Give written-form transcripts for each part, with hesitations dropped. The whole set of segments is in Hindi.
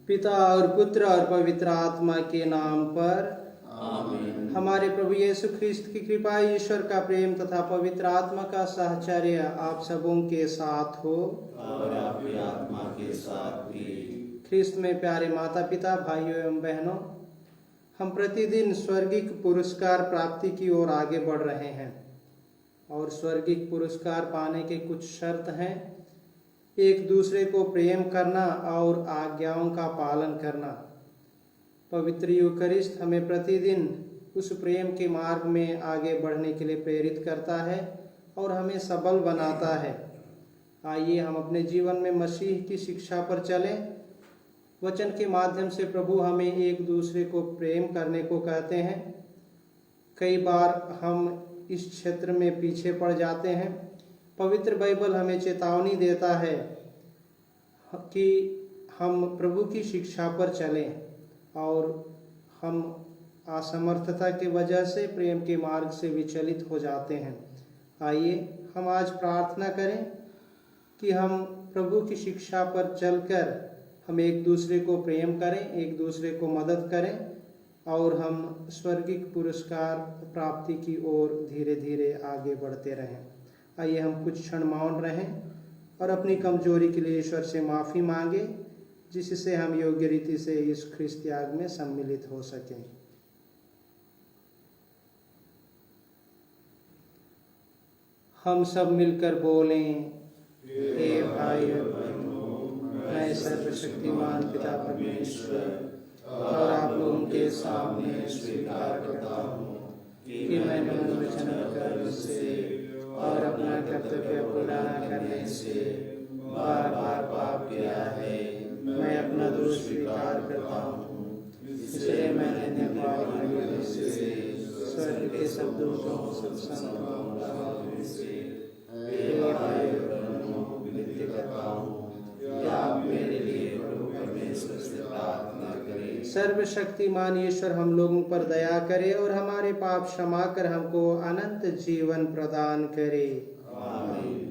पिता और पुत्र और पवित्र आत्मा के नाम पर आमीन। हमारे प्रभु यीशु ख्रिस्त की कृपा, ईश्वर का प्रेम तथा पवित्र आत्मा का साहचर्य आप सबों के साथ हो और आपकी आत्मा के साथ भी। ख्रिस्त में प्यारे माता पिता, भाइयों एवं बहनों, हम प्रतिदिन स्वर्गिक पुरस्कार प्राप्ति की ओर आगे बढ़ रहे हैं और स्वर्गिक पुरस्कार पाने के कुछ शर्त हैं। एक दूसरे को प्रेम करना और आज्ञाओं का पालन करना। पवित्र यूकरिस्ट हमें प्रतिदिन उस प्रेम के मार्ग में आगे बढ़ने के लिए प्रेरित करता है और हमें सबल बनाता है। आइए हम अपने जीवन में मसीह की शिक्षा पर चलें। वचन के माध्यम से प्रभु हमें एक दूसरे को प्रेम करने को कहते हैं। कई बार हम इस क्षेत्र में पीछे पड़ जाते हैं। पवित्र बाइबल हमें चेतावनी देता है कि हम प्रभु की शिक्षा पर चलें और हम असमर्थता की वजह से प्रेम के मार्ग से विचलित हो जाते हैं। आइए हम आज प्रार्थना करें कि हम प्रभु की शिक्षा पर चलकर हम एक दूसरे को प्रेम करें, एक दूसरे को मदद करें और हम स्वर्गिक पुरस्कार प्राप्ति की ओर धीरे धीरे आगे बढ़ते रहें। आइए हम कुछ क्षण मौन रहें और अपनी कमजोरी के लिए ईश्वर से माफ़ी मांगे, जिससे हम योग्य रीति से इस ख्रिस्त याग में सम्मिलित हो सकें। हम सब मिलकर बोलें, हे भाई और बहनों, मैं सर्वशक्तिमान पिता परमेश्वर और आप लोगों के सामने स्वीकार करता हूँ कि मैंने मन वचन कर्म से और अपना कर्तव्य पूरा न करने से बार बार पाप किया है। मैं अपना दोष स्वीकार करता हूँ, इसलिए मैंने निभाव से स्वर्ग के सब दूतों सत्संगों से विनती करता हूँ कि आप मेरे लिए प्रभु परमेश्वर से प्रार्थना करें। सर्वशक्तिमान ईश्वर हम लोगों पर दया करे और हमारे पाप क्षमा कर हमको अनंत जीवन प्रदान करे। आमीन।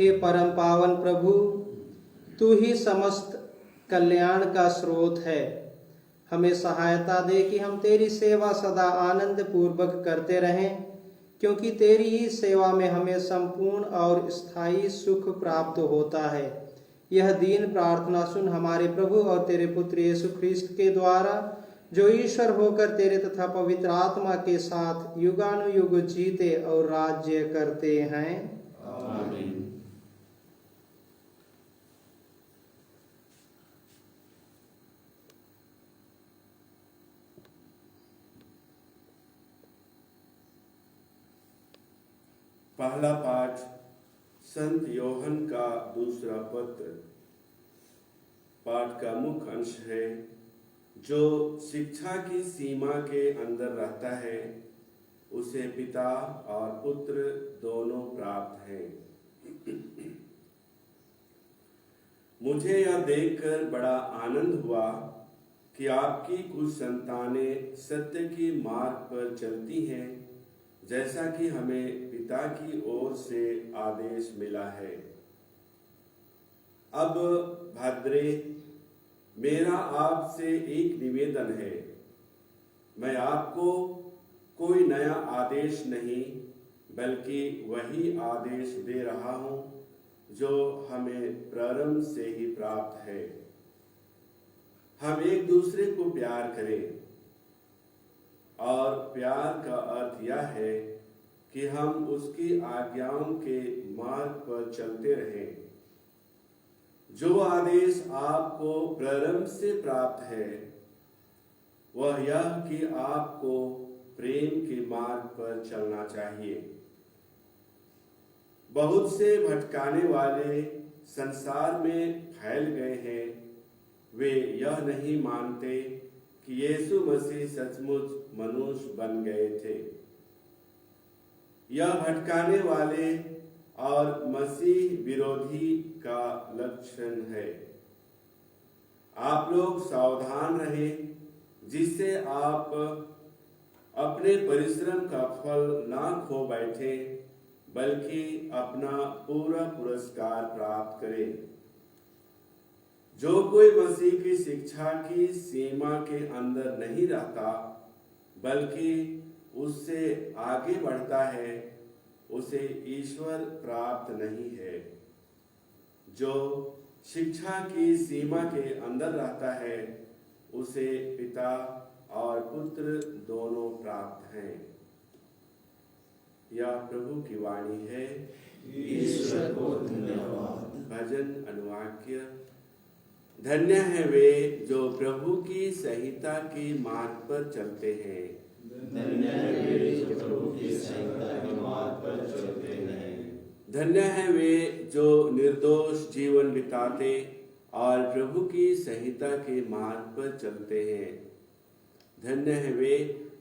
हे परम पावन प्रभु, तू ही समस्त कल्याण का स्रोत है। हमें सहायता दे कि हम तेरी सेवा सदा आनंद पूर्वक करते रहें, क्योंकि तेरी ही सेवा में हमें संपूर्ण और स्थायी सुख प्राप्त होता है। यह दीन प्रार्थना सुन हमारे प्रभु और तेरे पुत्र यीशु ख्रिस्त के द्वारा, जो ईश्वर होकर तेरे तथा पवित्र आत्मा के साथ युगानुयुग जीते और राज्य करते हैं। आमीन। पहला पाठ संत योहन का दूसरा पत्र। पाठ का मुख्य अंश है, जो शिक्षा की सीमा के अंदर रहता है उसे पिता और पुत्र दोनों प्राप्त हैं। मुझे यह देखकर बड़ा आनंद हुआ कि आपकी कुछ संतानें सत्य की मार्ग पर चलती हैं, जैसा कि हमें पिता की ओर से आदेश मिला है। अब भद्रे, मेरा आपसे एक निवेदन है। मैं आपको कोई नया आदेश नहीं, बल्कि वही आदेश दे रहा हूं जो हमें प्रारंभ से ही प्राप्त है। हम एक दूसरे को प्यार करें, और प्यार का अर्थ यह है कि हम उसकी आज्ञाओं के मार्ग पर चलते रहें। जो आदेश आपको प्रारंभ से प्राप्त है वह यह कि आपको प्रेम के मार्ग पर चलना चाहिए। बहुत से भटकाने वाले संसार में फैल गए हैं। वे यह नहीं मानते कि यीशु मसीह सचमुच मनुष्य बन गए थे। यह भटकाने वाले और मसीह विरोधी का लक्षण है। आप लोग सावधान रहें, जिससे आप अपने परिश्रम का फल ना खो बैठे, बल्कि अपना पूरा पुरस्कार प्राप्त करें। जो कोई मसीह की शिक्षा की सीमा के अंदर नहीं रहता, बल्कि उससे आगे बढ़ता है, उसे ईश्वर प्राप्त नहीं है। जो शिक्षा की सीमा के अंदर रहता है उसे पिता और पुत्र दोनों प्राप्त हैं। यह प्रभु की वाणी है। ईश्वर को धन्यवाद। भजन अनुवाक्य। धन्य है वे जो प्रभु की संहिता के मार्ग पर चलते हैं। धन्य है वे जो प्रभु की संहिता के मार्ग पर चलते हैं। धन्य है वे जो निर्दोष जीवन बिताते और प्रभु की संहिता के मार्ग पर चलते हैं। धन्य है वे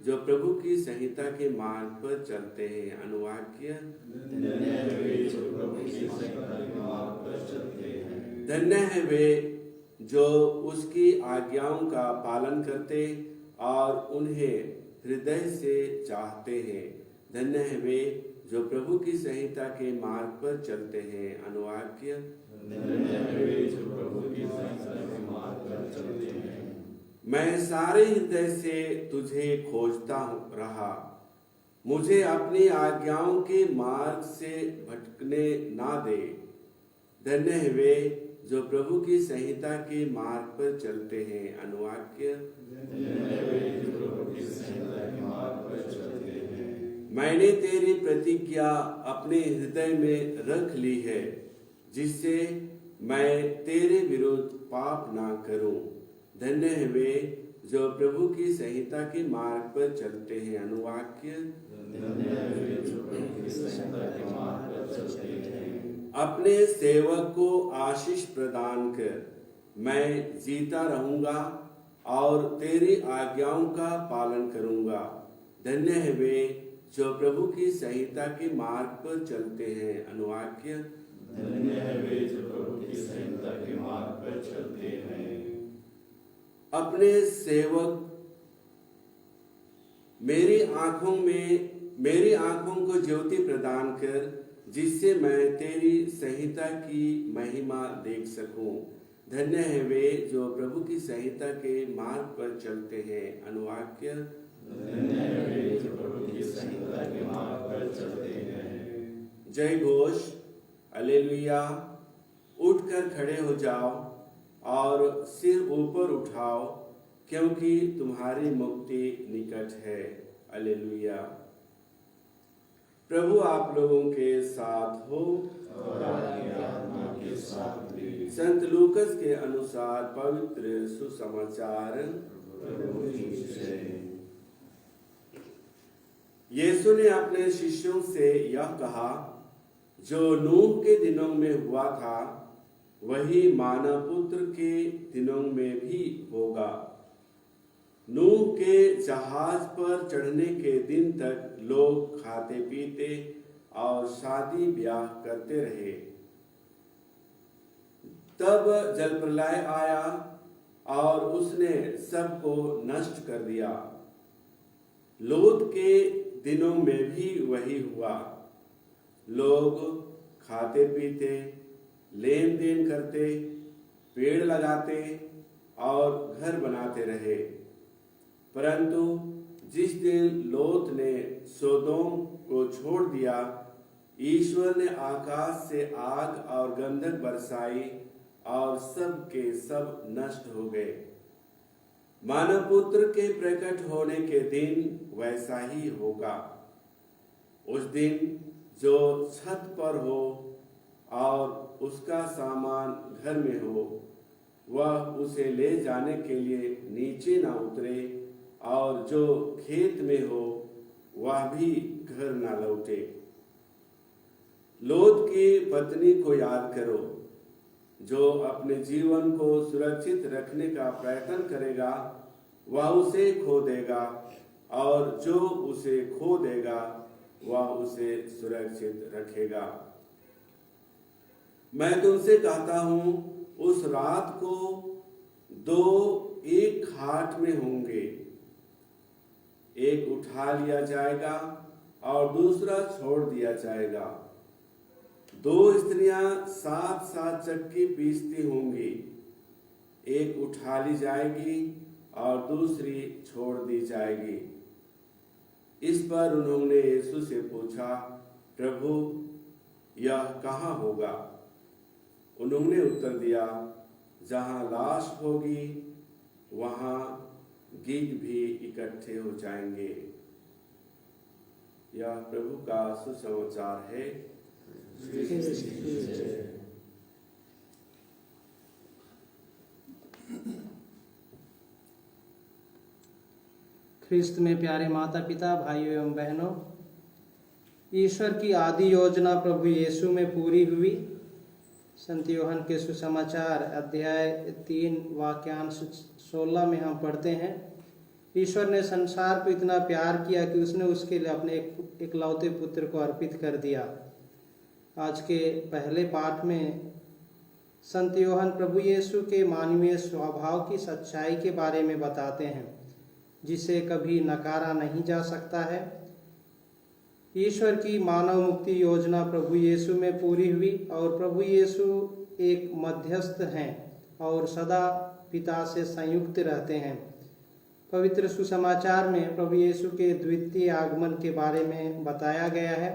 जो प्रभु की संहिता के मार्ग पर चलते हैं। अनुवाक्य। धन्य है वे जो प्रभु की संहिता के मार्ग पर चलते हैं। धन्य है वे जो उसकी आज्ञाओं का पालन करते और उन्हें हृदय से चाहते हैं। धन्य है वे जो प्रभु की संहिता के मार्ग पर चलते हैं। अनुवाक्य। धन्य है वे जो प्रभु की संहिता के मार्ग पर चलते हैं। मैं सारे हृदय से तुझे खोजता रहा, मुझे अपनी आज्ञाओं के मार्ग से भटकने ना दे। धन्य है वे जो प्रभु की संहिता के मार्ग पर चलते हैं। अनुवाक्य। धन्य है वे जो प्रभु की संहिता के मार्ग पर चलते हैं। मैंने तेरी प्रतिज्ञा अपने हृदय में रख ली है, जिससे मैं तेरे विरुद्ध पाप ना करूं। धन्य है वे जो प्रभु की संहिता के मार्ग पर चलते हैं। अनुवाक्य। धन्य है वे जो प्रभु की संहिता के मार्ग पर चलते हैं। अपने सेवक को आशीष प्रदान कर मैं जीता रहूंगा और तेरी आज्ञाओं का पालन करूंगा। धन्य है वे जो प्रभु की संहिता के मार्ग पर चलते हैं। अनुवाक्य। धन्य है वे जो प्रभु की संहिता के मार्ग पर चलते हैं। अपने सेवक मेरी आंखों को ज्योति प्रदान कर जिससे मैं तेरी संहिता की महिमा देख सकूं। धन्य है वे जो प्रभु की संहिता के मार्ग पर चलते हैं। अनुवाक्य धन्य है वे जो प्रभु की संहिता के मार्ग पर चलते हैं। जय घोष, हालेलुया। उठकर खड़े हो जाओ और सिर ऊपर उठाओ, क्योंकि तुम्हारी मुक्ति निकट है। हालेलुया। प्रभु आप लोगों के साथ हो और आपकी आत्मा के साथ भी। संत लूकस के अनुसार पवित्र सुसमाचार। प्रभु की जय। यीशु ने अपने शिष्यों से यह कहा, जो नूह के दिनों में हुआ था वही मानव पुत्र के दिनों में भी होगा। नूह के जहाज पर चढ़ने के दिन तक लोग खाते पीते और शादी ब्याह करते रहे। तब जल प्रलय आया और उसने सबको नष्ट कर दिया। लोत के दिनों में भी वही हुआ। लोग खाते पीते, लेन देन करते, पेड़ लगाते और घर बनाते रहे। परंतु जिस दिन लोत ने सोदोम को छोड़ दिया, ईश्वर ने आकाश से आग और गंधक बरसाई और सब के सब नष्ट हो गए। मानव पुत्र के प्रकट होने के दिन वैसा ही होगा। उस दिन जो छत पर हो और उसका सामान घर में हो, वह उसे ले जाने के लिए नीचे ना उतरे, और जो खेत में हो वह भी घर ना लौटे। लोत की पत्नी को याद करो, जो अपने जीवन को सुरक्षित रखने का प्रयत्न करेगा वह उसे खो देगा, और जो उसे खो देगा वह उसे सुरक्षित रखेगा। मैं तुमसे कहता हूं, उस रात को दो एक खाट में होंगे, एक उठा लिया जाएगा और दूसरा छोड़ दिया जाएगा। दो स्त्रियां साथ साथ चक्की पीसती होंगी, एक उठा ली जाएगी और दूसरी छोड़ दी जाएगी। इस पर उन्होंने यीशु से पूछा, प्रभु यह कहाँ होगा? उन्होंने उत्तर दिया, जहाँ लाश होगी वहाँ गीत भी इकट्ठे हो जाएंगे। यह प्रभु का सुसमाचार है। ख्रिस्त में प्यारे माता पिता, भाइयों एवं बहनों, ईश्वर की आदि योजना प्रभु यीशु में पूरी हुई। संत यूहन्ना के सुसमाचार अध्याय 3 वाक्यांश 16 में हम पढ़ते हैं, ईश्वर ने संसार को इतना प्यार किया कि उसने उसके लिए अपने इकलौते पुत्र को अर्पित कर दिया। आज के पहले पाठ में संत यूहन्ना प्रभु यीशु के मानवीय स्वभाव की सच्चाई के बारे में बताते हैं, जिसे कभी नकारा नहीं जा सकता है। ईश्वर की मानव मुक्ति योजना प्रभु यीशु में पूरी हुई और प्रभु यीशु एक मध्यस्थ हैं और सदा पिता से संयुक्त रहते हैं। पवित्र सुसमाचार में प्रभु यीशु के द्वितीय आगमन के बारे में बताया गया है।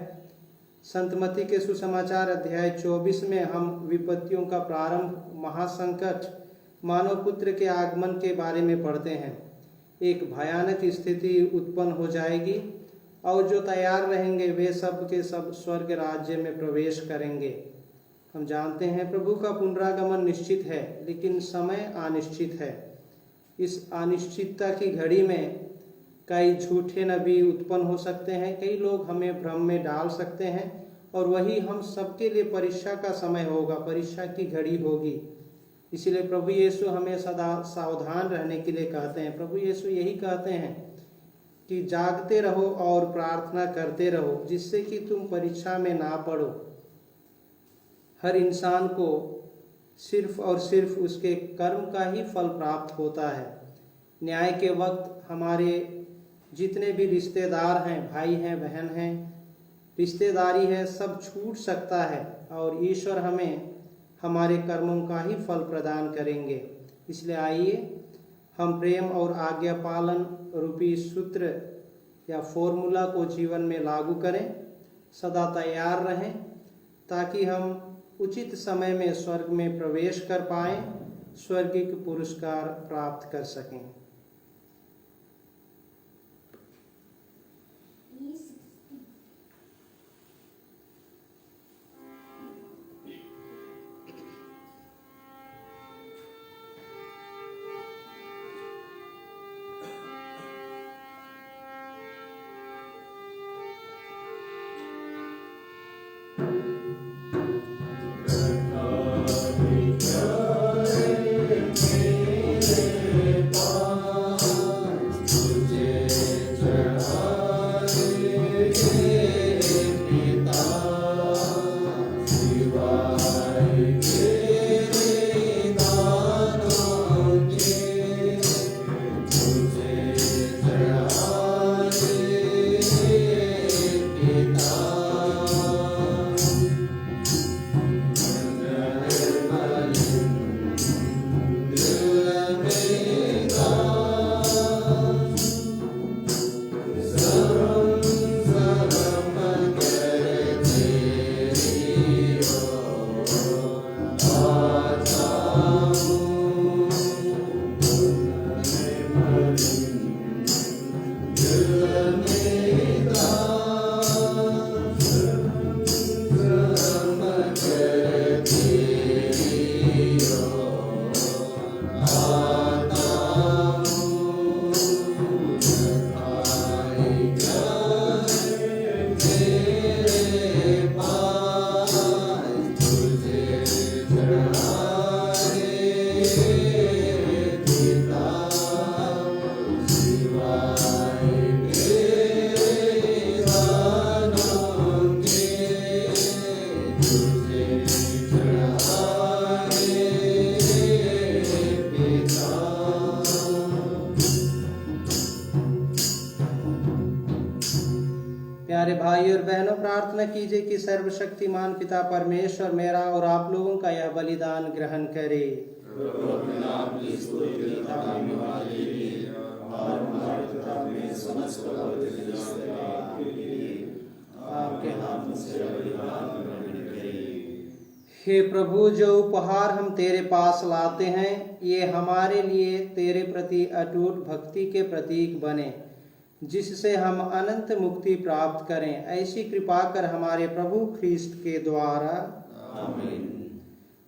संत मत्ती के सुसमाचार अध्याय 24 में हम विपत्तियों का प्रारंभ, महासंकट, मानव पुत्र के आगमन के बारे में पढ़ते हैं। एक भयानक स्थिति उत्पन्न हो जाएगी और जो तैयार रहेंगे वे सब के सब स्वर्ग राज्य में प्रवेश करेंगे। हम जानते हैं प्रभु का पुनरागमन निश्चित है, लेकिन समय अनिश्चित है। इस अनिश्चितता की घड़ी में कई झूठे नबी उत्पन्न हो सकते हैं, कई लोग हमें भ्रम में डाल सकते हैं, और वही हम सबके लिए परीक्षा का समय होगा, परीक्षा की घड़ी होगी। इसीलिए प्रभु यीशु हमें सदा सावधान रहने के लिए कहते हैं। प्रभु यीशु यही कहते हैं कि जागते रहो और प्रार्थना करते रहो, जिससे कि तुम परीक्षा में ना पड़ो। हर इंसान को सिर्फ और सिर्फ उसके कर्म का ही फल प्राप्त होता है। न्याय के वक्त हमारे जितने भी रिश्तेदार हैं, भाई हैं, बहन हैं, रिश्तेदारी है, सब छूट सकता है और ईश्वर हमें हमारे कर्मों का ही फल प्रदान करेंगे। इसलिए आइए हम प्रेम और आज्ञा पालन रूपी सूत्र या फॉर्मूला को जीवन में लागू करें, सदा तैयार रहें ताकि हम उचित समय में स्वर्ग में प्रवेश कर पाएं, स्वर्गिक पुरस्कार प्राप्त कर सकें। प्यारे भाई और बहनों, प्रार्थना कीजिए कि सर्वशक्तिमान पिता परमेश्वर मेरा और आप लोगों का यह बलिदान ग्रहण करे। हे प्रभु, जो उपहार हम तेरे पास लाते हैं ये हमारे लिए तेरे प्रति अटूट भक्ति के प्रतीक बने, जिससे हम अनंत मुक्ति प्राप्त करें। ऐसी कृपा कर हमारे प्रभु ख्रीस्त के द्वारा। आमीन।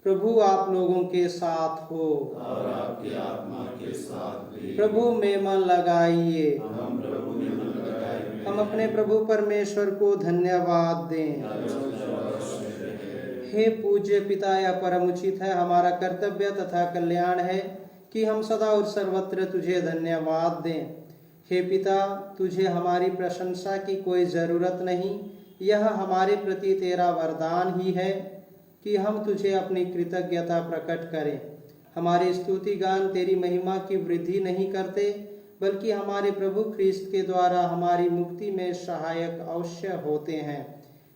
प्रभु आप लोगों के साथ हो और आपकी आत्मा के साथ भी। प्रभु में मन लगाइए। हम प्रभु में मन लगाए। हम अपने प्रभु परमेश्वर को धन्यवाद दें। हे पूज्य पिता, यह परम उचित है, हमारा कर्तव्य तथा कल्याण है कि हम सदा और सर्वत्र तुझे धन्यवाद दें। हे पिता, तुझे हमारी प्रशंसा की कोई जरूरत नहीं, यह हमारे प्रति तेरा वरदान ही है कि हम तुझे अपनी कृतज्ञता प्रकट करें। हमारे स्तुति गान तेरी महिमा की वृद्धि नहीं करते, बल्कि हमारे प्रभु ख्रीस्त के द्वारा हमारी मुक्ति में सहायक अवश्य होते हैं।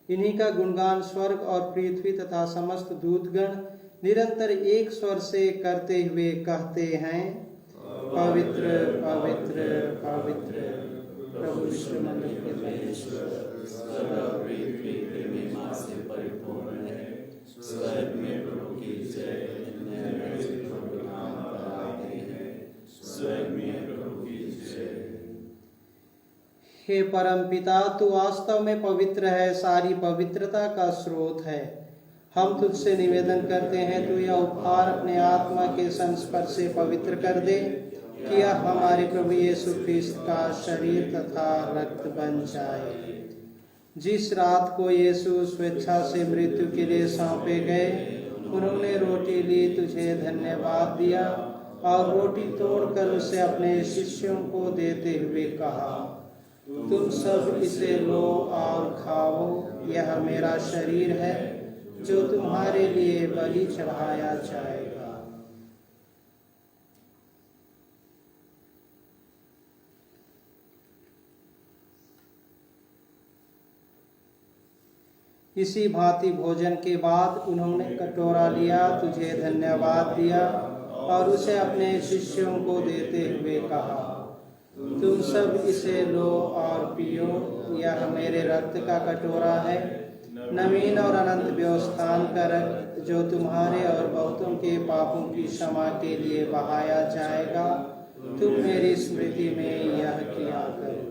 इन्हीं का गुणगान स्वर्ग और पृथ्वी तथा समस्त दूतगण निरंतर एक स्वर से करते हुए कहते हैं, पवित्र पवित्र पवित्र प्रभु विश्व मंडल के परमेश्वर, सदा पृथ्वी की महिमा से परिपूर्ण है। स्वर्ग में प्रभु की जय, नरक में प्रभु का नाम आते हैं। स्वर्ग में प्रभु की जय। हे परम पिता, तू वास्तव में पवित्र है, सारी पवित्रता का स्रोत है। हम तुझसे निवेदन करते हैं, तू यह उपहार अपने आत्मा के संस्पर्श से पवित्र कर दे कि यह हमारे प्रभु यीशु ख्रीस्त का शरीर तथा रक्त बन जाए। जिस रात को यीशु स्वेच्छा से मृत्यु के लिए सौंपे गए, उन्होंने रोटी ली, तुझे धन्यवाद दिया और रोटी तोड़कर उसे अपने शिष्यों को देते हुए कहा, तुम सब इसे लो और खाओ, यह मेरा शरीर है जो तुम्हारे लिए बलि चढ़ाया जाएगा। इसी भांति भोजन के बाद उन्होंने कटोरा लिया, तुझे धन्यवाद दिया और उसे अपने शिष्यों को देते हुए कहा, तुम सब इसे लो और पियो, यह मेरे रक्त का कटोरा है, नवीन और अनंत व्यवस्थान का रक्त, जो तुम्हारे और बहुतों के पापों की क्षमा के लिए बहाया जाएगा। तुम मेरी स्मृति में यह किया करो।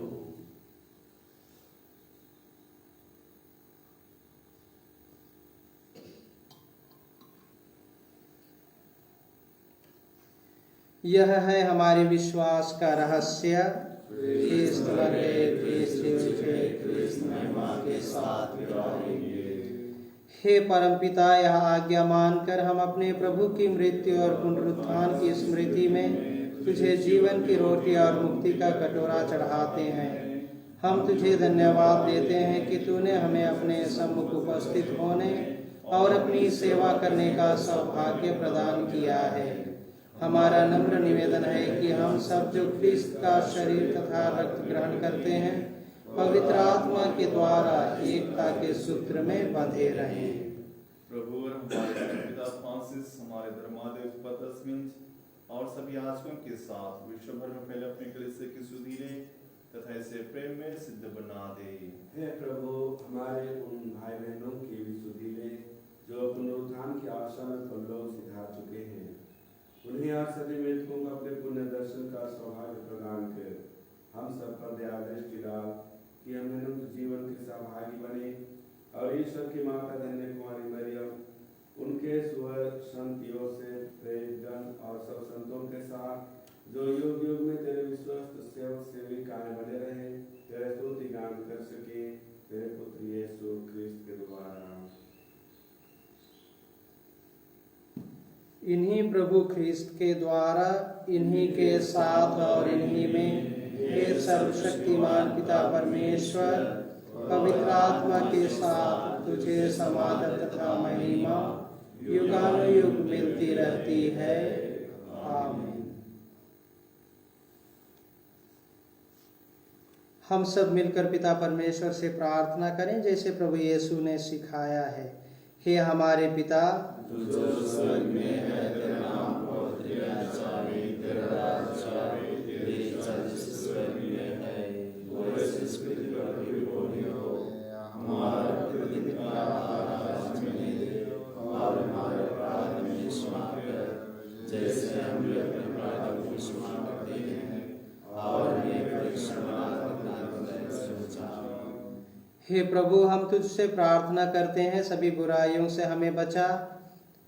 यह है हमारे विश्वास का रहस्य। ख्रिस्त मरे, ख्रिस्त उठे, ख्रिस्त महिमा के साथ विराजेंगे। हे परमपिता, यह आज्ञा मानकर हम अपने प्रभु की मृत्यु और पुनरुत्थान की स्मृति में तुझे जीवन की रोटी और मुक्ति का कटोरा चढ़ाते हैं। हम तुझे धन्यवाद देते हैं कि तूने हमें अपने सम्मुख उपस्थित होने और अपनी सेवा करने का सौभाग्य प्रदान किया है। हमारा नम्र निवेदन है कि हम सब जो ख्रिस्त का शरीर तथा रक्त ग्रहण करते हैं, पवित्र आत्मा के द्वारा एकता के सूत्र में बंधे रहें। प्रभु और हमारे पिता फ्रांसिस, हमारे धर्माध्यक्ष पतरस मिंज और सभी याजकों के साथ विश्व भर में फैले अपने कलीसिया की सुधीरे तथा इसे प्रेम में सिद्ध बना दे। हे प्रभु, हमारे उन भाई बहनों की भी सुधीले जो पुनरुत्थान की आशा में पल्लव सिधा चुके हैं, उन्हें आज सभी मृतकों को अपने पुण्य दर्शन का सौभाग्य प्रदान कर हम सब पर दया दृष्टि डाल कि हम अनंत जीवन के सहभागी बने और ईश्वर की माता धन्य कुमारी मरियम, उनके सुवर संत योसेफ, प्रेरितगण और सब संतों के साथ जो युग युग में तेरे विश्वस्त सेवक सेविकाएं बने रहे, तेरे स्तुति गान कर सके, तेरे पुत्र यीशु ख्रिस्त के द्वारा। इन्हीं प्रभु ख्रिस्त के द्वारा, इन्हीं के साथ और इन्हीं में हे सर्वशक्तिमान पिता परमेश्वर, पवित्र आत्मा के साथ तुझे समादर तथा महिमा युगानुयुग मिलती रहती है। आमीन। हम सब मिलकर पिता परमेश्वर से प्रार्थना करें जैसे प्रभु यीशु ने सिखाया है। हे हमारे पिता, जो स्वर्ग में है, तेरा नाम पवित्र जावे, तेरा राज्य आवे, तेरी इच्छा जैसे स्वर्ग में है वैसे इस पृथ्वी पर भी हो। हमारा प्रतिदिन का आहार आज हमें दे और हमारे अपराध हमें क्षमा कर, जैसे हम भी अपने अपराधों को क्षमा करते हैं, और हमें परीक्षा में मत डालना, से बचा। हे प्रभु, हम तुझसे प्रार्थना करते हैं, सभी बुराइयों से हमें बचा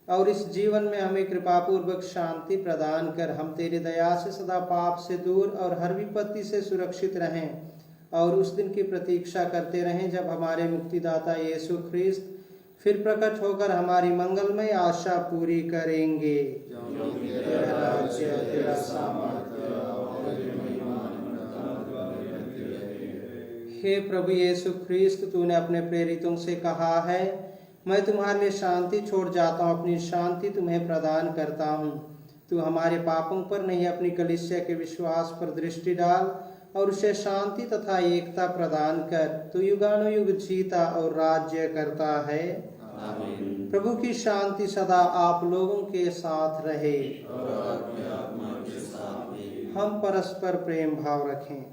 और इस जीवन में हमें कृपापूर्वक शांति प्रदान कर हम तेरी दया से सदा पाप से दूर और हर विपत्ति से सुरक्षित रहें और उस दिन की प्रतीक्षा करते रहें जब हमारे मुक्तिदाता यीशु ख्रिस्त फिर प्रकट होकर हमारी मंगलमय आशा पूरी करेंगे। तेरा राज्य, तेरा सामर्थ्य और महिमा। हे प्रभु यीशु ख्रिस्त, तूने अपने प्रेरितों से कहा है, मैं तुम्हारे लिए शांति छोड़ जाता हूँ, अपनी शांति तुम्हें प्रदान करता हूँ। तू हमारे पापों पर नहीं, अपनी कलीसिया के विश्वास पर दृष्टि डाल और उसे शांति तथा एकता प्रदान कर। तू युगानुयुग जीता और राज्य करता है। आमीन। प्रभु की शांति सदा आप लोगों के साथ रहे और आपकी आत्मा के साथ भी। हम परस्पर प्रेम भाव रखें।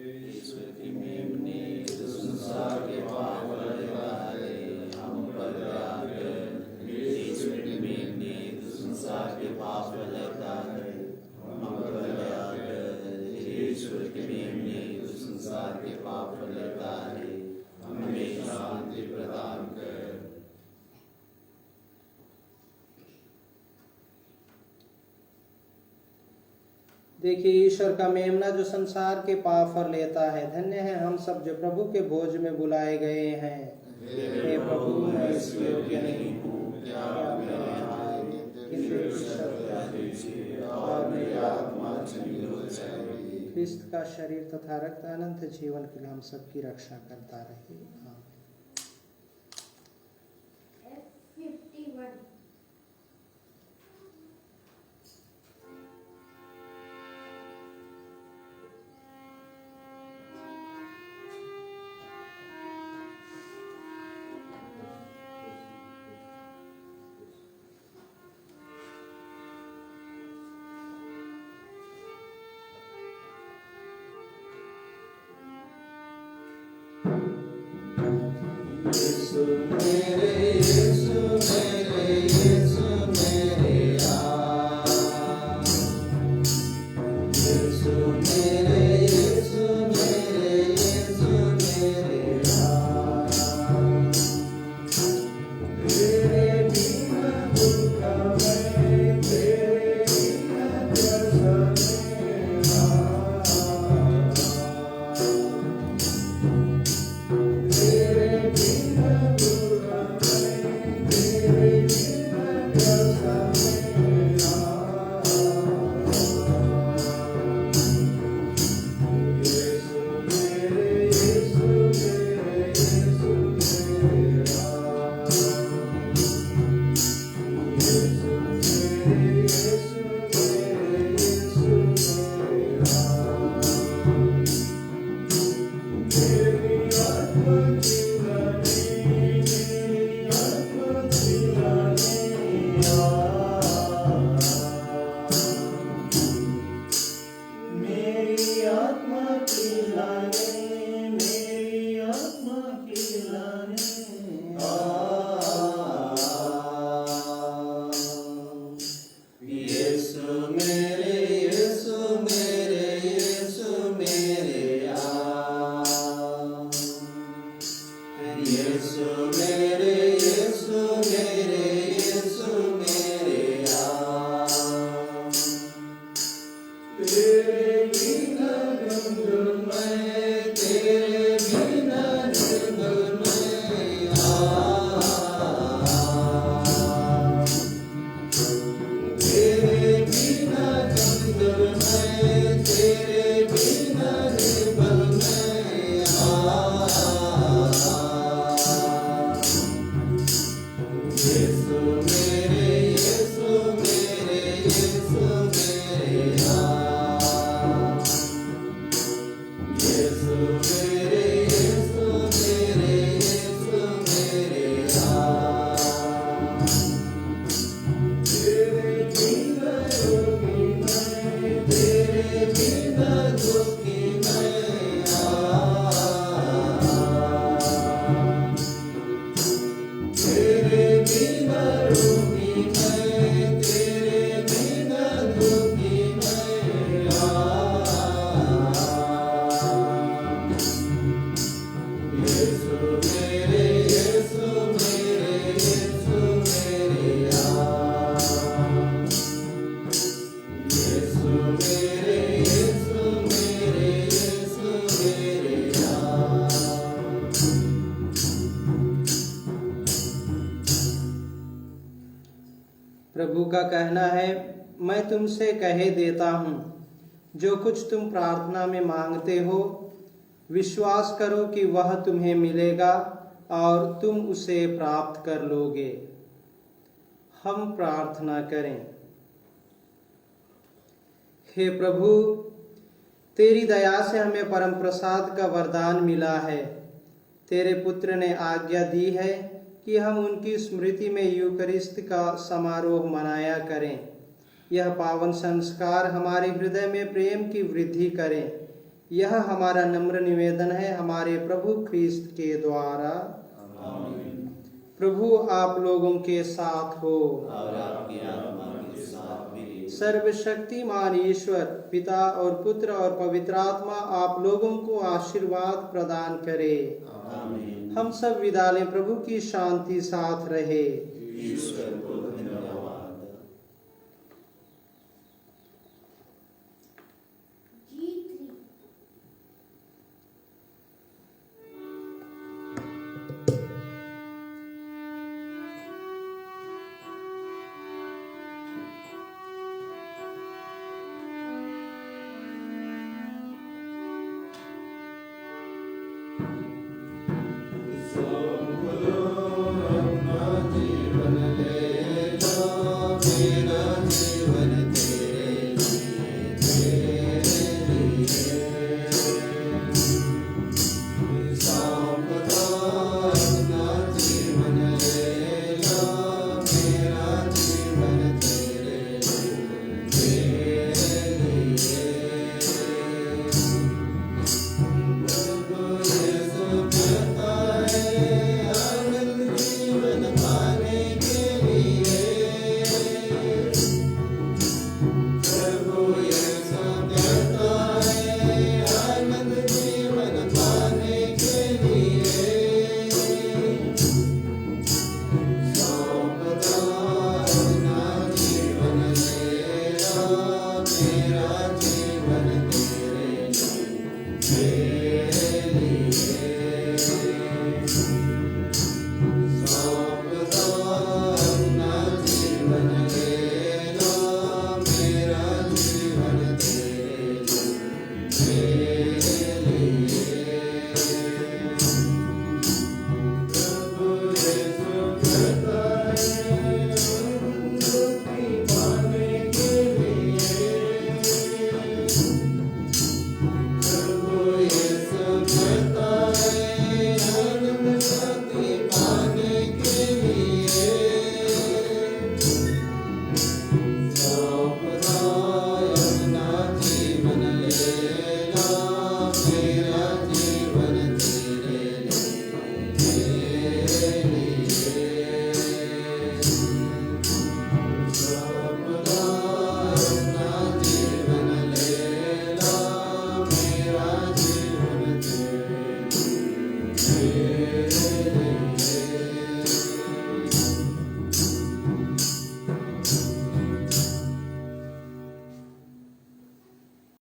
ईश्वर की मेमने जो संसार के पाप लेता है, हम पर दया कर। ईश्वर की मेमने जो संसार के पाप लेता है, हम पर दया कर। ईश्वर की मेमने जो संसार के पाप लेता है, हमें शांति प्रदान कर। देखिए, ईश्वर का मेमना जो संसार के पाप पर लेता है। धन्य है हम सब जो प्रभु के भोज में बुलाए गए हैं। हे प्रभु, मैं इस योग्य नहीं हूँ कि आप मेरे यहाँ आए, किंतु एक शब्द कह दीजिए और मेरी आत्मा चंगी हो जाएगी। ख्रिस्त का शरीर तथा रक्त अनंत जीवन के लिए हम सबकी रक्षा करता रहे। आमीन। F51 प्रभु का कहना है, मैं तुमसे कहे देता हूँ, जो कुछ तुम प्रार्थना में मांगते हो, विश्वास करो कि वह तुम्हें मिलेगा और तुम उसे प्राप्त कर लोगे। हम प्रार्थना करें। हे प्रभु, तेरी दया से हमें परम प्रसाद का वरदान मिला है। तेरे पुत्र ने आज्ञा दी है कि हम उनकी स्मृति में यूकरिस्त का समारोह मनाया करें। यह पावन संस्कार हमारे हृदय में प्रेम की वृद्धि करे। यह हमारा नम्र निवेदन है हमारे प्रभु ख्रीस्त के द्वारा। आमीन। प्रभु आप लोगों के साथ हो और आपकी आत्मा के साथ भी। सर्वशक्तिमान ईश्वर पिता और पुत्र और पवित्र आत्मा आप लोगों को आशीर्वाद प्रदान करे। आमीन। हम सब विदा लें। प्रभु की शांति साथ रहे। ईश्वर को धन्यवाद।